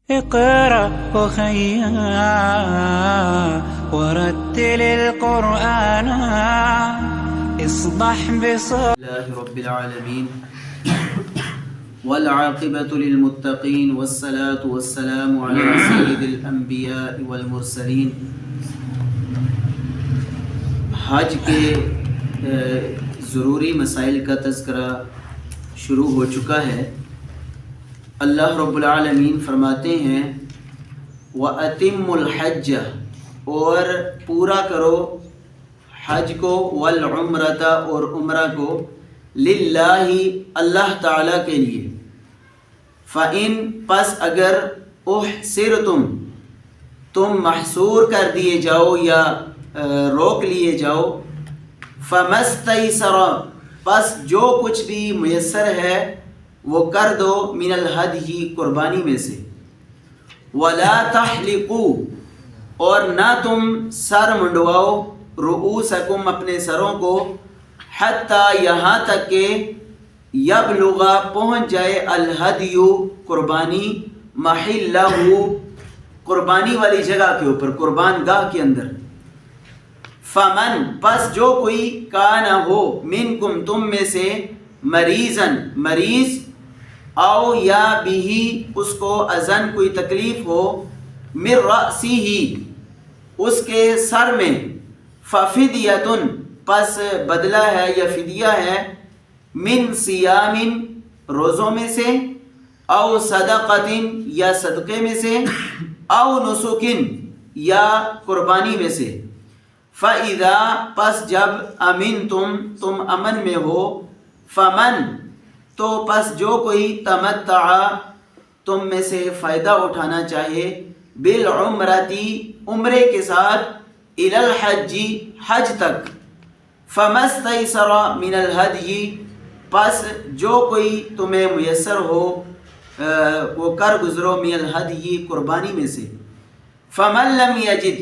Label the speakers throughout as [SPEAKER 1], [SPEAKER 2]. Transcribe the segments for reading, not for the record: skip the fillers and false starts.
[SPEAKER 1] اقرأ أخيا ورتل القرآن اصبح
[SPEAKER 2] الله رب العالمين والعاقبة للمتقين والصلاة والسلام على سيد الأنبياء والمرسلين۔ حج کے ضروری مسائل کا تذکرہ شروع ہو چکا ہے۔ اللہ رب العالمین فرماتے ہیں وَأَتِمُّ الْحَجَّ، اور پورا کرو حج کو، والعمرۃ، اور عمرہ کو، للہ، اللہ تعالیٰ کے لیے، فَإِن، پس اگر، احصرتم، تم محصور کر دیے جاؤ یا روک لیے جاؤ، فَمَسْتَيْسَرَ، پس جو کچھ بھی میسر ہے وہ کر دو، من الہدی، قربانی میں سے، وَلَا تَحْلِقُوا، اور نہ تم سر منڈواؤ، رؤوسکم، اپنے سروں کو، حتیٰ، یہاں تک کہ، یبلغ، پہنچ جائے، الہدی، قربانی، محلہ، قربانی والی جگہ کے اوپر، قربان گاہ کے اندر، فمن، پس جو کوئی، کان ہو، منکم، تم میں سے، مریضاً، مریض، او یا بھی، اس کو، اذن، کوئی تکلیف ہو، من رأسہ، اس کے سر میں، ففدیۃ، پس بدلہ ہے یا فدیہ ہے، من صیام، روزوں میں سے، او صدقۃ، یا صدقے میں سے، او نسک، یا قربانی میں سے، فَإِذَا، پس جب، امنتم، تم امن میں ہو، فمن، تو پس جو کوئی، تمتع، تم میں سے فائدہ اٹھانا چاہے، بالعمرتی، عمرے کے ساتھ، الی الحج، حج تک، فمستیسر من الہدی، پس جو کوئی تمہیں میسر ہو وہ کر گزرو، من الہدی، قربانی میں سے، فمن لم یجد،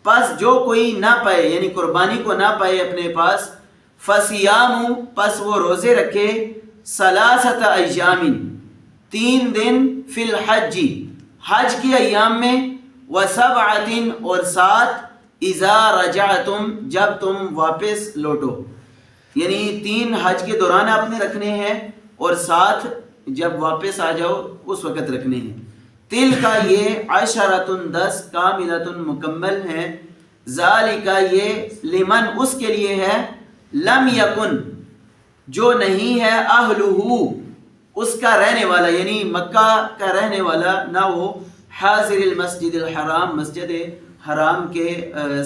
[SPEAKER 2] پس جو کوئی نہ پائے، یعنی قربانی کو نہ پائے اپنے پاس، فصیام، پس وہ روزے رکھے، ثلاثۃ ایام، 3 دن، فی الحج، حج کے ایام میں، وسبعۃ، اور 7، اذا رجعتم، جب تم واپس لوٹو، یعنی 3 حج کے دوران آپ نے رکھنے ہیں، اور 7 جب واپس آ جاؤ اس وقت رکھنے ہیں۔ تل کا یہ، عشرۃ، 10، کاملۃ، مکمل ہے، ذالک، یہ، لمن، اس کے لیے ہے، لم یکن، جو نہیں ہے، اہلہ، اس کا رہنے والا، یعنی مکہ کا رہنے والا نہ ہو، حاضر المسجد الحرام، مسجد حرام کے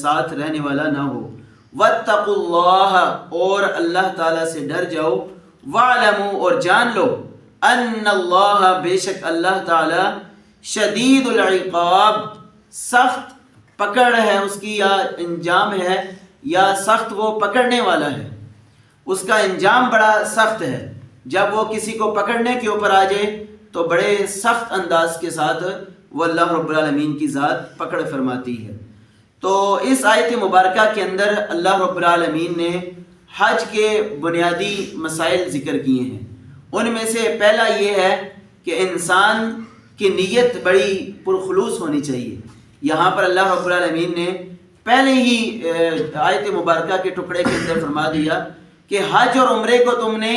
[SPEAKER 2] ساتھ رہنے والا نہ ہو، واتقوا اللہ، اور اللہ تعالیٰ سے ڈر جاؤ، واعلموا، اور جان لو، ان اللہ، بے شک اللہ تعالیٰ، شدید العقاب، سخت پکڑ ہے اس کی، یا انجام ہے، یا سخت وہ پکڑنے والا ہے، اس کا انجام بڑا سخت ہے، جب وہ کسی کو پکڑنے کے اوپر آ جائے تو بڑے سخت انداز کے ساتھ وہ اللہ رب العالمین کی ذات پکڑ فرماتی ہے۔ تو اس آیت مبارکہ کے اندر اللہ رب العالمین نے حج کے بنیادی مسائل ذکر کیے ہیں۔ ان میں سے پہلا یہ ہے کہ انسان کی نیت بڑی پرخلوص ہونی چاہیے۔ یہاں پر اللہ رب العالمین نے پہلے ہی آیت مبارکہ کے ٹکڑے کے اندر فرما دیا کہ حج اور عمرے کو تم نے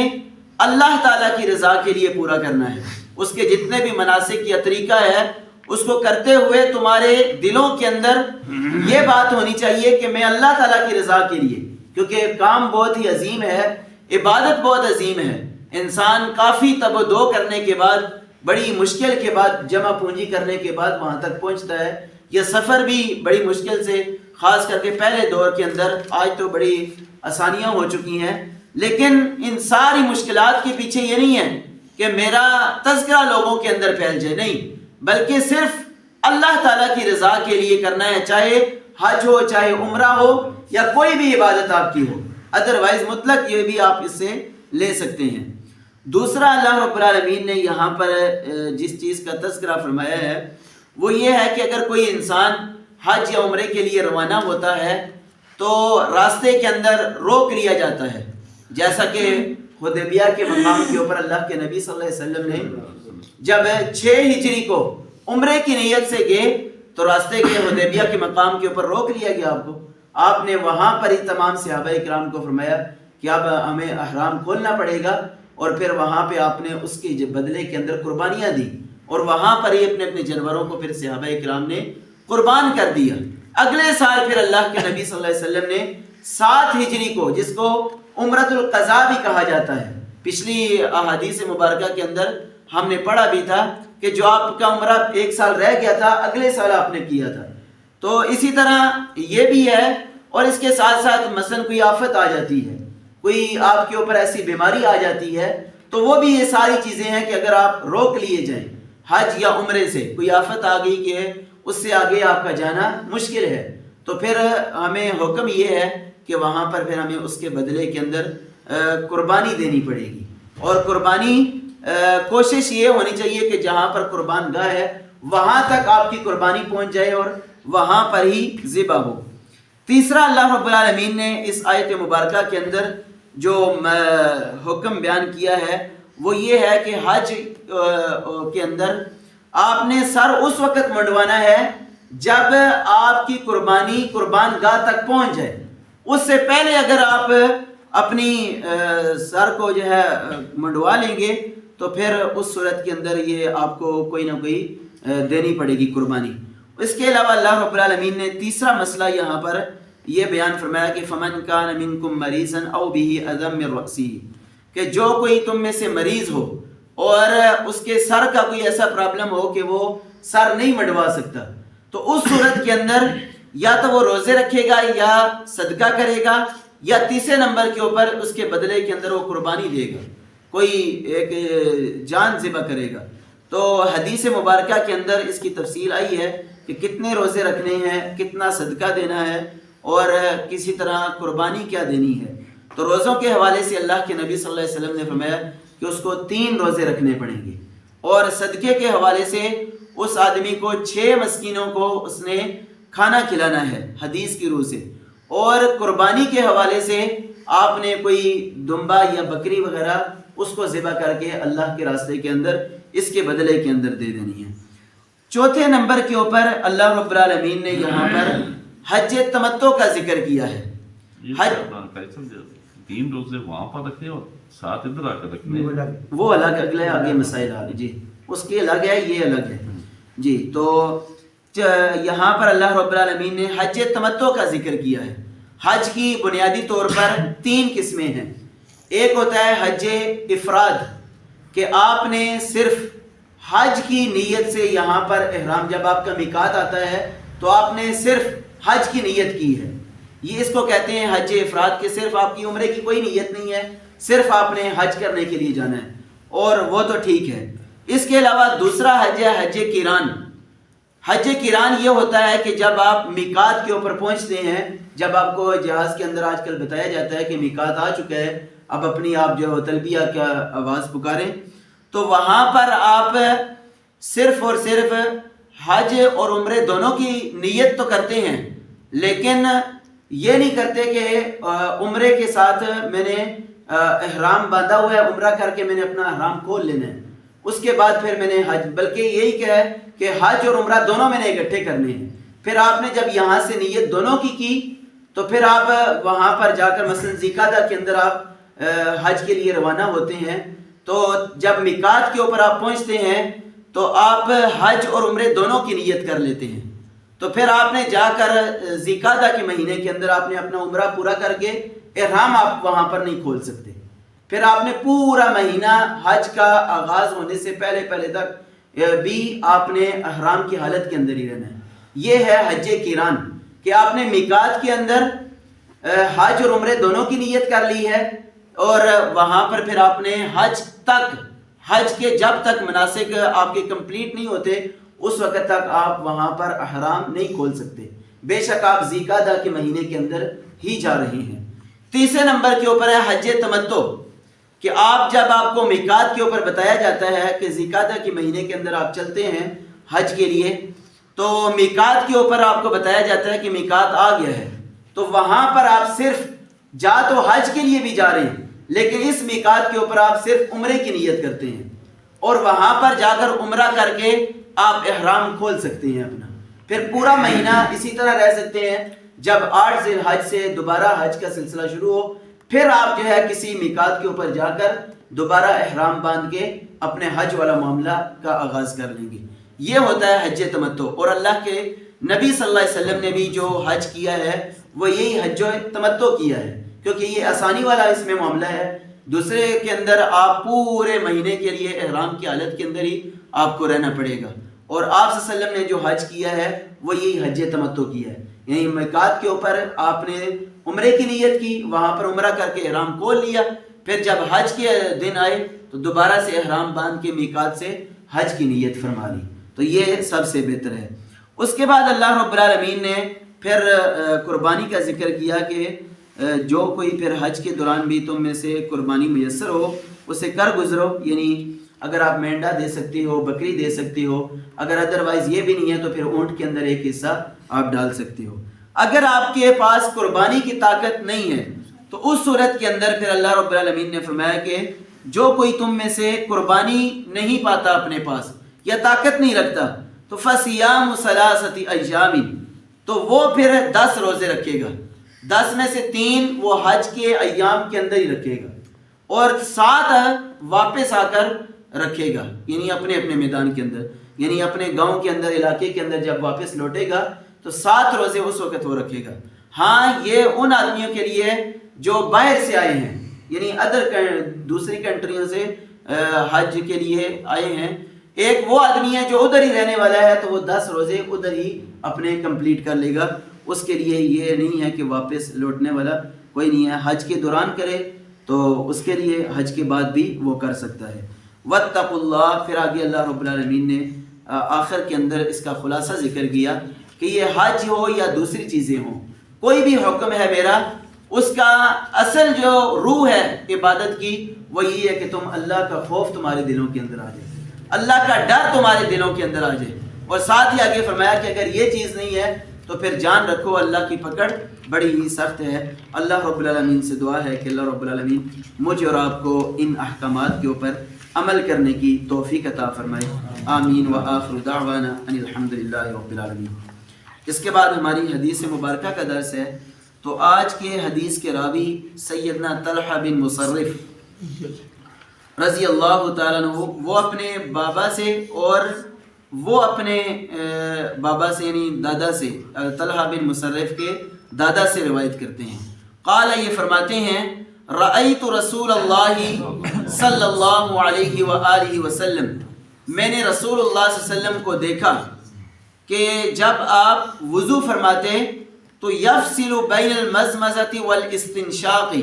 [SPEAKER 2] اللہ تعالیٰ کی رضا کے لیے پورا کرنا ہے۔ اس کے جتنے بھی مناسک یا طریقہ ہے اس کو کرتے ہوئے تمہارے دلوں کے اندر یہ بات ہونی چاہیے کہ میں اللہ تعالیٰ کی رضا کے لیے، کیونکہ کام بہت ہی عظیم ہے، عبادت بہت عظیم ہے، انسان کافی تب و دو کرنے کے بعد، بڑی مشکل کے بعد، جمع پونجی کرنے کے بعد وہاں تک پہنچتا ہے۔ یہ سفر بھی بڑی مشکل سے، خاص کر کے پہلے دور کے اندر، آج تو بڑی آسانیاں ہو چکی ہیں، لیکن ان ساری مشکلات کے پیچھے یہ نہیں ہے کہ میرا تذکرہ لوگوں کے اندر پھیل جائے، نہیں، بلکہ صرف اللہ تعالیٰ کی رضا کے لیے کرنا ہے، چاہے حج ہو، چاہے عمرہ ہو، یا کوئی بھی عبادت آپ کی ہو، ادروائز مطلق یہ بھی آپ اس سے لے سکتے ہیں۔ دوسرا اللہ رب العالمین نے یہاں پر جس چیز کا تذکرہ فرمایا ہے وہ یہ ہے کہ اگر کوئی انسان حج یا عمرے کے لیے روانہ ہوتا ہے تو راستے کے اندر روک لیا جاتا ہے، جیسا کہ حدیبیہ کے مقام کے اوپر اللہ کے نبی صلی اللہ علیہ وسلم نے جب 6 ہجری کو عمرے کی نیت سے گئے تو راستے کے حدیبیہ کے مقام کے اوپر روک لیا گیا آپ کو. آپ نے وہاں پر ہی تمام صحابہ کرام کو فرمایا کہ اب ہمیں احرام کھولنا پڑے گا، اور پھر وہاں پہ آپ نے اس کے بدلے کے اندر قربانیاں دی، اور وہاں پر ہی اپنے اپنے جانوروں کو پھر صحابہ کرام نے قربان کر دیا. اگلے سال پھر اللہ کے نبی صلی اللہ علیہ وسلم نے 7 ہجری کو، جس کو عمرۃ القضاء بھی کہا جاتا ہے، پچھلی احادیث مبارکہ کے اندر ہم نے پڑھا بھی تھا کہ جو آپ کا عمرہ 1 سال رہ گیا تھا اگلے سال آپ نے کیا تھا. تو اسی طرح یہ بھی ہے. اور اس کے ساتھ ساتھ مثلا کوئی آفت آ جاتی ہے، کوئی آپ کے اوپر ایسی بیماری آ جاتی ہے، تو وہ بھی یہ ساری چیزیں ہیں کہ اگر آپ روک لیے جائیں حج یا عمرے سے، کوئی آفت آ گئی کہ اس سے آگے آپ کا جانا مشکل ہے، تو پھر ہمیں حکم یہ ہے کہ وہاں پر پھر ہمیں اس کے بدلے کے اندر قربانی دینی پڑے گی. اور قربانی کوشش یہ ہونی چاہیے کہ جہاں پر قربان گاہ ہے وہاں تک آپ کی قربانی پہنچ جائے اور وہاں پر ہی ذبح ہو. تیسرا اللہ رب العالمین نے اس آیت مبارکہ کے اندر جو حکم بیان کیا ہے وہ یہ ہے کہ حج کے اندر آپ نے سر اس وقت منڈوانا ہے جب آپ کی قربانی قربان گاہ تک پہنچ جائے. اس سے پہلے اگر آپ اپنی سر کو جو ہے منڈوا لیں گے تو پھر اس صورت کے اندر یہ آپ کو کوئی نہ کوئی دینی پڑے گی قربانی. اس کے علاوہ اللہ رب العالمین نے تیسرا مسئلہ یہاں پر یہ بیان فرمایا کہ فمن کان منکم مریضا او به اذى من رأسه، کہ جو کوئی تم میں سے مریض ہو اور اس کے سر کا کوئی ایسا پرابلم ہو کہ وہ سر نہیں منڈوا سکتا، تو اس صورت کے اندر یا تو وہ روزے رکھے گا یا صدقہ کرے گا یا تیسرے نمبر کے اوپر اس کے بدلے کے اندر وہ قربانی دے گا، کوئی ایک جان ذبح کرے گا. تو حدیث مبارکہ کے اندر اس کی تفصیل آئی ہے کہ کتنے روزے رکھنے ہیں، کتنا صدقہ دینا ہے اور کسی طرح قربانی کیا دینی ہے. تو روزوں کے حوالے سے اللہ کے نبی صلی اللہ علیہ وسلم نے فرمایا کہ اس کو 3 روزے رکھنے پڑیں گے، اور صدقے کے حوالے سے اس آدمی کو 6 مسکینوں کو اس نے کھانا کھلانا ہے حدیث کی روح سے، اور قربانی کے حوالے سے آپ نے کوئی دمبا یا بکری وغیرہ اس کو ذبح کر کے اللہ کے راستے کے اندر اس کے بدلے کے اندر دے دینی ہے. چوتھے نمبر کے اوپر اللہ رب العالمین نے یہاں پر حج تمتع کا ذکر کیا ہے. حج
[SPEAKER 3] 3 روزے وہاں پر رکھنے اور 7 ادھر آ کر رکھنے،
[SPEAKER 2] وہ الگ اگلے آگے مسائل آگے جی، اس کے الگ ہے یہ الگ ہے جی. تو یہاں پر اللہ رب العالمین نے حج تمتع کا ذکر کیا ہے. حج کی بنیادی طور پر 3 قسمیں ہیں. ایک ہوتا ہے حج افراد، کہ آپ نے صرف حج کی نیت سے یہاں پر احرام، جب آپ کا میقات آتا ہے تو آپ نے صرف حج کی نیت کی ہے، یہ اس کو کہتے ہیں حج افراد، کہ صرف آپ کی عمرے کی کوئی نیت نہیں ہے، صرف آپ نے حج کرنے کے لیے جانا ہے، اور وہ تو ٹھیک ہے. اس کے علاوہ دوسرا حج ہے حج قران. حج قران یہ ہوتا ہے کہ جب آپ میقات کے اوپر پہنچتے ہیں، جب آپ کو جہاز کے اندر آج کل بتایا جاتا ہے کہ میقات آ چکا ہے، اب اپنی آپ جو تلبیہ کا آواز پکاریں، تو وہاں پر آپ صرف اور صرف حج اور عمرے دونوں کی نیت تو کرتے ہیں، لیکن یہ نہیں کرتے کہ عمرے کے ساتھ میں نے احرام باندھا ہوا ہے، عمرہ کر کے میں نے اپنا احرام کھول لینا ہے، اس کے بعد پھر میں نے حج، بلکہ یہی کیا ہے کہ حج اور عمرہ دونوں میں نے اکٹھے کرنے ہیں. پھر آپ نے جب یہاں سے نیت دونوں کی تو پھر آپ وہاں پر جا کر مثلا ذی-القعدہ کے اندر آپ حج کے لیے روانہ ہوتے ہیں، تو جب میقات کے اوپر آپ پہنچتے ہیں تو آپ حج اور عمرے دونوں کی نیت کر لیتے ہیں. تو پھر آپ نے جا کر ذی-القعدہ کے مہینے کے اندر آپ نے اپنا عمرہ پورا کر کے احرام آپ وہاں پر نہیں کھول سکتے. پھر آپ نے پورا مہینہ حج کا آغاز ہونے سے پہلے تک بھی آپ نے احرام کی حالت کے اندر ہی رہنا ہے. یہ ہے حج قران، کہ آپ نے میقات کے اندر حج اور عمرے دونوں کی نیت کر لی ہے، اور وہاں پر پھر آپ نے حج کے جب تک مناسک آپ کے کمپلیٹ نہیں ہوتے اس وقت تک آپ وہاں پر احرام نہیں کھول سکتے، بے شک آپ ذی-القعدہ کے مہینے کے اندر ہی جا رہے ہیں. تیسرے نمبر کے اوپر ہے حج تمتع، کہ آپ جب آپ کو میقات کے اوپر بتایا جاتا ہے کہ ذی-القعدہ کے مہینے کے اندر آپ چلتے ہیں حج کے لیے، تو میقات کے اوپر آپ کو بتایا جاتا ہے کہ میقات آ گیا ہے، تو وہاں پر آپ صرف جا تو حج کے لیے بھی جا رہے ہیں، لیکن اس میقات کے اوپر آپ صرف عمرے کی نیت کرتے ہیں، اور وہاں پر جا کر عمرہ کر کے آپ احرام کھول سکتے ہیں اپنا، پھر پورا مہینہ اسی طرح رہ سکتے ہیں. جب 8 ذی الحج سے دوبارہ حج کا سلسلہ شروع ہو پھر آپ جو ہے کسی میقات کے اوپر جا کر دوبارہ احرام باندھ کے اپنے حج والا معاملہ کا آغاز کر لیں گے. یہ ہوتا ہے حج تمتع. اور اللہ کے نبی صلی اللہ علیہ وسلم نے بھی جو حج کیا ہے وہ یہی حج تمتع کیا ہے، کیونکہ یہ آسانی والا اس میں معاملہ ہے. دوسرے کے اندر آپ پورے مہینے کے لیے احرام کی حالت کے اندر ہی آپ کو رہنا پڑے گا. اور آپ صلی اللہ علیہ وسلم نے جو حج کیا ہے وہ یہی حج تمتع کیا ہے، یعنی میقات کے اوپر آپ نے عمرے کی نیت کی، وہاں پر عمرہ کر کے احرام کھول لیا، پھر جب حج کے دن آئے تو دوبارہ سے احرام باندھ کے میقات سے حج کی نیت فرما لی. تو یہ سب سے بہتر ہے. اس کے بعد اللہ رب العالمین نے پھر قربانی کا ذکر کیا کہ جو کوئی پھر حج کے دوران بھی تم میں سے قربانی میسر ہو اسے کر گزرو. یعنی اگر آپ مینڈا دے سکتے ہو، بکری دے سکتے ہو، اگر ادروائز یہ بھی نہیں ہے تو پھر اونٹ کے اندر ایک حصہ آپ ڈال سکتے ہو. اگر آپ کے پاس قربانی کی طاقت نہیں ہے تو اس صورت کے اندر پھر اللہ رب العالمین نے فرمایا کہ جو کوئی تم میں سے قربانی نہیں پاتا اپنے پاس یا طاقت نہیں رکھتا تو فصیام ثلاثۃ ایام، تو وہ پھر 10 روزے رکھے گا. 10 میں سے 3 وہ حج کے ایام کے اندر ہی رکھے گا اور 7 واپس آ کر رکھے گا، یعنی اپنے اپنے میدان کے اندر، یعنی اپنے گاؤں کے اندر، علاقے کے اندر جب واپس لوٹے گا تو 7 روزے اس وقت وہ رکھے گا. ہاں یہ ان آدمیوں کے لیے جو باہر سے آئے ہیں، یعنی دوسری کنٹریوں سے حج کے لیے آئے ہیں. ایک وہ آدمی ہے جو ادھر ہی رہنے والا ہے تو وہ 10 روزے ادھر ہی اپنے کمپلیٹ کر لے گا. اس کے لیے یہ نہیں ہے کہ واپس لوٹنے والا کوئی نہیں ہے. حج کے دوران کرے تو اس کے لیے حج کے بعد بھی وہ کر سکتا ہے. واتقوا اللہ، پھر آگے اللہ رب العالمین نے آخر کے اندر اس کا خلاصہ ذکر کیا کہ یہ حج ہو یا دوسری چیزیں ہوں، کوئی بھی حکم ہے میرا، اس کا اصل جو روح ہے عبادت کی وہ یہ ہے کہ تم اللہ کا خوف تمہارے دلوں کے اندر آ جائے، اللہ کا ڈر تمہارے دلوں کے اندر آ جائے. اور ساتھ ہی آگے فرمایا کہ اگر یہ چیز نہیں ہے تو پھر جان رکھو اللہ کی پکڑ بڑی ہی سخت ہے. اللہ رب العالمین سے دعا ہے کہ اللہ رب العالمین مجھے اور آپ کو ان احکامات کے اوپر عمل کرنے کی توفیق عطا فرمائے. آمین. وآخر دعوانا ان الحمدللہ رب العالمین. اس کے بعد ہماری حدیث مبارکہ کا درس ہے. تو آج کے حدیث کے راوی سیدنا طلحہ بن مصرف رضی اللہ تعالیٰ عنہ، وہ اپنے بابا سے اور وہ اپنے بابا سے یعنی دادا سے، طلحہ بن مصرف کے دادا سے روایت کرتے ہیں. قال، یہ فرماتے ہیں، رأیت رسول اللہ صلی اللہ علیہ وآلہ وسلم، میں نے رسول اللہ صلی اللہ علیہ وسلم کو دیکھا کہ جب آپ وضو فرماتے تو یفصل بین المزمزۃ والاستنشاق،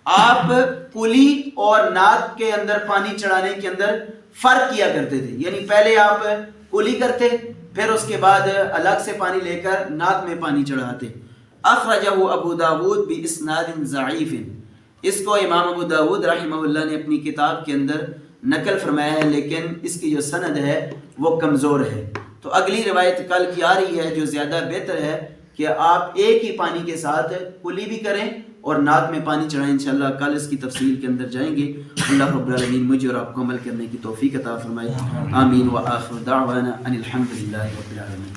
[SPEAKER 2] آپ کلی اور ناک کے اندر پانی چڑھانے کے اندر فرق کیا کرتے تھے. یعنی پہلے آپ کلی کرتے پھر اس کے بعد الگ سے پانی لے کر ناک میں پانی چڑھاتے. اخرجہ ابو داود باسناد ضعیف، اس کو امام ابو داود رحمہ اللہ نے اپنی کتاب کے اندر نقل فرمایا ہے، لیکن اس کی جو سند ہے وہ کمزور ہے. تو اگلی روایت کل کی آ رہی ہے جو زیادہ بہتر ہے کہ آپ ایک ہی پانی کے ساتھ کلی بھی کریں اور ناک میں پانی چڑھائیں. انشاءاللہ کل اس کی تفصیل کے اندر جائیں گے. اللہ رب العالمین مجھے اور آپ کو عمل کرنے کی توفیق عطا فرمائے. آمین. وآخر دعوانا ان الحمدللہ رب العالمین.